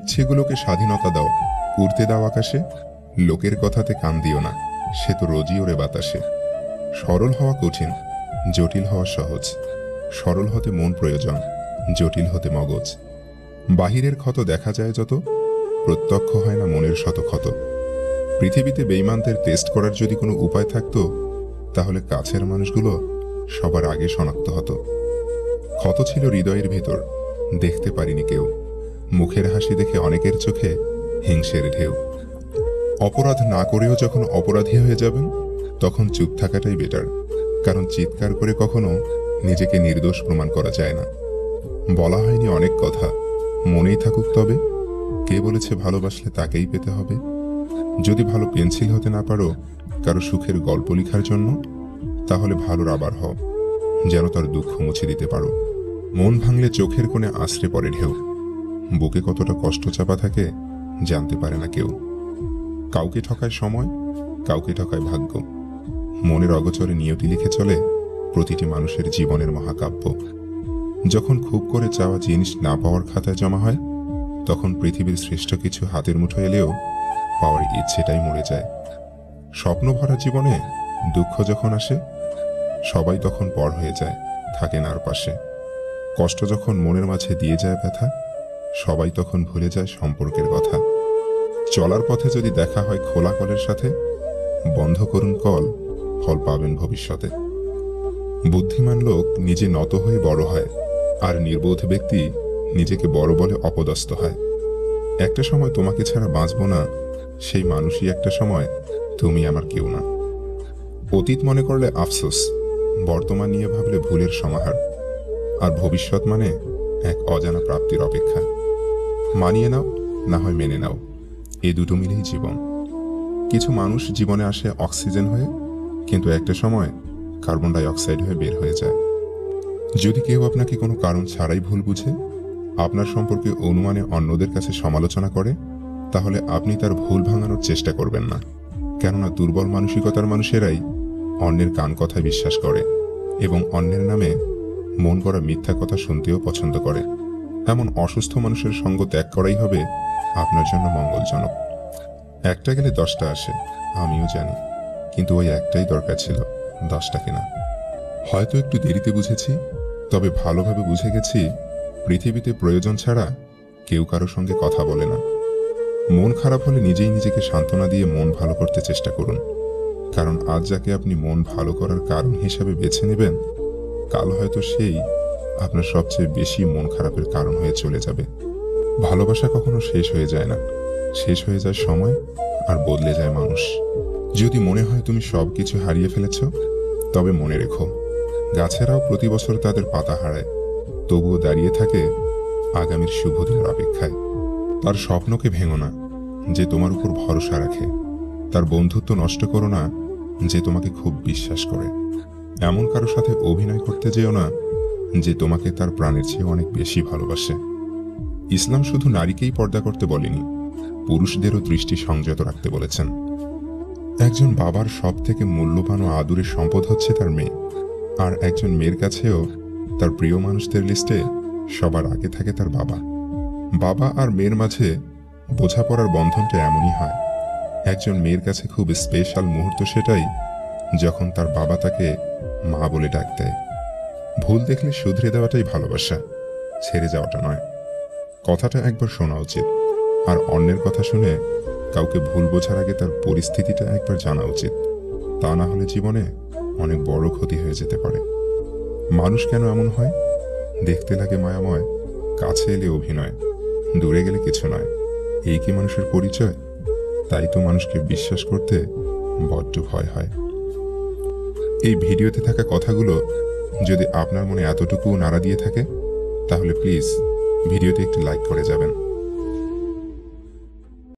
সেগুলোকে স্বাধীনতা দাও, উড়তে দাও আকাশে। লোকের কথাতে কান দিও না, সে তো রোজই ওরে বাতাসে। সরল হওয়া কঠিন, জটিল হওয়া সহজ। সরল হতে মন প্রয়োজন, জটিল হতে মগজ। বাহিরের ক্ষত দেখা যায় যত, প্রত্যক্ষ হয় না মনের শত ক্ষত। পৃথিবীতে বেঈমানদের টেস্ট করার যদি কোনো উপায় থাকতো, তাহলে কাছের মানুষগুলো সবার আগে শনাক্ত হতো। ক্ষত ছিল হৃদয়ের ভিতর, দেখতে পারিনি কেউ। মুখের হাসি দেখে অনেকের চোখে হিংসের ঢেউ। অপরাধ না করেও যখন অপরাধী হয়ে যাবেন, তখন চুপ থাকাটাই বেটার। কারণ চিৎকার করে কখনো নিজেকে নির্দোষ প্রমাণ করা যায় না। বলা হয়নি অনেক কথা, মনেই থাকুক তবে। কে বলেছে ভালোবাসলে তাকেই পেতে হবে? যদি ভালো পেন্সিল হতে না পারো কারো সুখের গল্প লেখার জন্য, তাহলে ভালো রাবার হও, যেন তার দুঃখ মুছে দিতে পারো। মন ভাঙলে চোখের কোণে আশ্রে পড়ে ঢেউ। বুকে কতটা কষ্ট চাপা থাকে জানতে পারে না কেউ। কাউকে ঠকায় সময়, কাউকে ঠকায় ভাগ্য। মনের অগোচরে নিয়তি লিখে চলে প্রতিটি মানুষের জীবনের মহাকাব্য। যখন খুব করে চাওয়া জিনিস না পাওয়ার খাতায় জমা হয়, তখন পৃথিবীর শ্রেষ্ঠ কিছু হাতের মুঠো এলেও পাওয়ার ইচ্ছেটাই মরে যায়। স্বপ্ন ভরা জীবনে দুঃখ যখন আসে, সবাই তখন পর হয়ে যায়, থাকে না আর পাশে। কষ্ট যখন মনের মাঝে দিয়ে যায় ব্যথা, সবাই তখন ভুলে যায় সম্পর্কের কথা। চলার পথে যদি দেখা হয় খোলা কলের সাথে, বন্ধ করুন কল, ফল পাবেন ভবিষ্যতে। বুদ্ধিমান লোক নিজে নত হয়ে বড় হয়, আর নির্বোধ ব্যক্তি নিজেকে বড় বলে অপদস্থ হয়। একটা সময় তোমাকে ছাড়া বাঁচব না, সেই মানুষই একটা সময় তুমি আমার কেউ না। অতীত মনে করলে আফসোস, বর্তমান নিয়ে ভাবলে ভুলের সমাহার। আর ভবিষ্যৎ মানে এক অজানা প্রাপ্তির অপেক্ষা। মানিয়ে নাও, না হয় মেনে নাও, এই দুটো মিলেই জীবন। কিছু মানুষ জীবনে আসে অক্সিজেন হয়ে, কিন্তু একটা সময় কার্বন ডাই অক্সাইড হয়ে বের হয়ে যায়। যদি কেউ আপনাকে কোনো কারণ ছাড়াই ভুল বুঝে, আপনার সম্পর্কে অনুমানে অন্যদের কাছে সমালোচনা করে, তাহলে আপনি তার ভুল ভাঙানোর চেষ্টা করবেন না। কেননা দুর্বল মানসিকতার মানুষেরাই অন্যের কান কথায় বিশ্বাস করে এবং অন্যের নামে মন করা মিথ্যা কথা শুনতেও পছন্দ করে। এমন অসুস্থ মানুষের সঙ্গ ত্যাগ করাই হবে আপনার জন্য মঙ্গলজনক। একটা গেলে 10টা আসে, আমিও জানি, কিন্তু ওই একটাই দরকার ছিল, 10টাকে না। হয়তো একটু দেরিতে বুঝেছি, তবে ভালোভাবে বুঝে গেছি পৃথিবীতে প্রয়োজন ছাড়া কেউ কারো সঙ্গে কথা বলে না। মন খারাপ হলে নিজেই নিজেকে সান্ত্বনা দিয়ে মন ভালো করতে চেষ্টা করুন। কারণ আজ যাকে আপনি মন ভালো করার কারণ হিসাবে বেছে নেবেন, কাল হয়তো সেই আপনার সবচেয়ে বেশি মন খারাপের কারণ হয়ে চলে যাবে। ভালোবাসা কখনো শেষ হয়ে যায় না, শেষ হয়ে যায় সময়, আর বদলে যায় মানুষ। যদি মনে হয় তুমি সবকিছু হারিয়ে ফেলেছ, তবে মনে রেখো, গাছেরাও প্রতি বছর তাদের পাতা হারায়, তবুও দাঁড়িয়ে থাকে আগামীর শুভ দিনের অপেক্ষায়। তার স্বপ্নকে ভেঙো না যে তোমার উপর ভরসা রাখে, তার বন্ধুত্ব নষ্ট করো না যে তোমাকে খুব বিশ্বাস করে। এমন কারো সাথে অভিনয় করতে যেও না যে তোমাকে তার প্রাণের চেয়ে অনেক বেশি ভালোবাসে। ইসলাম শুধু নারীকেই পর্দা করতে বলেনি, পুরুষদেরও দৃষ্টি সংযত রাখতে বলেছেন। একজন বাবার সব থেকে মূল্যবান ও আদুরের সম্পদ হচ্ছে তার মেয়ে, আর একজন মেয়ের কাছেও তার প্রিয় মানুষদের লিস্টে সবার আগে থাকে তার বাবা। বাবা আর মেয়ের মাঝে বোঝাপড়ার বন্ধনটা এমনই হয়। একজন মেয়ের কাছে খুব স্পেশাল মুহূর্ত সেটাই, যখন তার বাবা তাকে মা বলে ডাক দেয়। ভুল দেখলে শুধরে দেওয়াটাই ভালোবাসা, ছেড়ে যাওয়াটা নয়। কথাটা একবার শোনা উচিত, আর অন্যের কথা শুনে কাউকে ভুল বোঝার আগে তার পরিস্থিতিটা একবার জানা উচিত। তা না হলে জীবনে অনেক বড় ক্ষতি হয়ে যেতে পারে। মানুষ কেন এমন হয়? দেখতে লাগে মায়াময়, কাছে এলে অভিনয়, দূরে গেলে কিছু নয়। এই কি মানুষের পরিচয়? তাই তো মানুষকে বিশ্বাস করতে বড্ড ভয় হয়। এই ভিডিওতে থাকা কথাগুলো যদি আপনার মনে এতটুকু নাড়া দিয়ে থাকে, তাহলে প্লিজ ভিডিওতে একটি লাইক করে যাবেন।